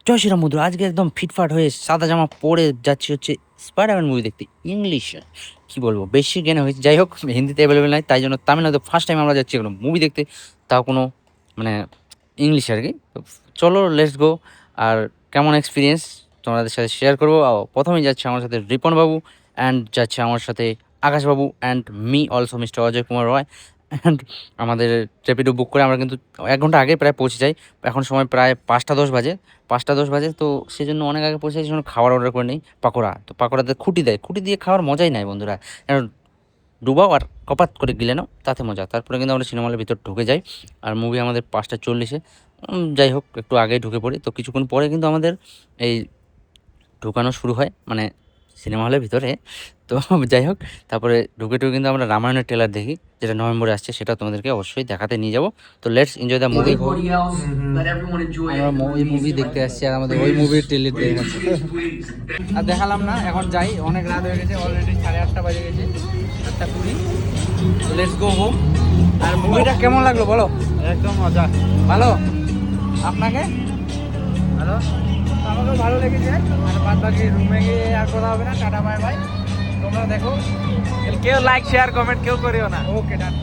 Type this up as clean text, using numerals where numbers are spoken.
জয় শ্রীরাম বন্ধু, আজকে একদম ফিটফাট হয়ে সাদা জামা পরে যাচ্ছি হচ্ছে স্পাইডারম্যান মুভি দেখতে ইংলিশে। কি বলবো, বেশি জ্ঞান হয়েছে। যাই হোক, হিন্দিতে অ্যাভেলেবেল নাই, তাই জন্য তামিলনাড়ু ফার্স্ট টাইম আমরা যাচ্ছি কোনো মুভি দেখতে, তাও কোনো মানে ইংলিশ আর কি। তো চলো, লেটস গো। আর কেমন এক্সপিরিয়েন্স তোমাদের সাথে শেয়ার করবো। প্রথমেই যাচ্ছে আমার সাথে রিপন বাবু, অ্যান্ড যাচ্ছে আমার সাথে আকাশ বাবু, and me also mister Ajay Kumar Roy. And আমাদের র্যাপিডো বুক করে আমরা কিন্তু 1 ঘন্টা আগে প্রায় পৌঁছে যাই। এখন সময় প্রায় 5টা 10 বাজে। 5টা 10 বাজে, তো সেই জন্য অনেক আগে পৌঁছে যাই, সেই জন্য খাবার অর্ডার করে নিই পাকোড়া। তো পাকোড়াতে খুঁটি দেয়, খুঁটি দিয়ে খাওয়ার মজাই নাই বন্ধুরা। কারণ ডুবাও আর কপাত করে গিলে নাও, তাতে মজা। তারপরে কিন্তু আমরা সিনেমা হলের ভিতর ঢুকে যাই। আর মুভি আমাদের 5টা 40-এ। যাই হোক, একটু আগেই ঢুকে পড়ি। তো কিছুক্ষণ পরে কিন্তু আমাদের এই ঢুকানো শুরু হয়, মানে সিনেমা হলের ভিতরে। তো যাই হোক, তারপরে ঢুকে ঢুকে কিন্তু আমরা রামায়ণের ট্রেলার দেখি, যেটা নভেম্বরে আসছে, সেটা তোমাদেরকে অবশ্যই দেখাতে নিয়ে যাবো। তো let's enjoy the movie. Anybody else, let everyone enjoy আমরা it. ওই মুভি দেখতে আসছি, আর আমাদের ওই মুভির ট্রেলার দেখাচ্ছে। আর দেখালাম না, এখন যাই, অনেক রাত হয়ে গেছে, অলরেডি 8:30 বাজে গেছে, 8টা 20। তো লেটস গো হোম। আর মুভিটা কেমন লাগলো বলো? একদম মজা। ভালো? আপনাকে? হ্যালো, আমাকেও ভালো লেগেছে। আর বাদ বাকি রুমে গিয়ে আর কথা হবে না, টাটা বাই বাই। তোমরা দেখো। কেউ লাইক শেয়ার কমেন্ট কেউ করিও না। ওকে, ডান।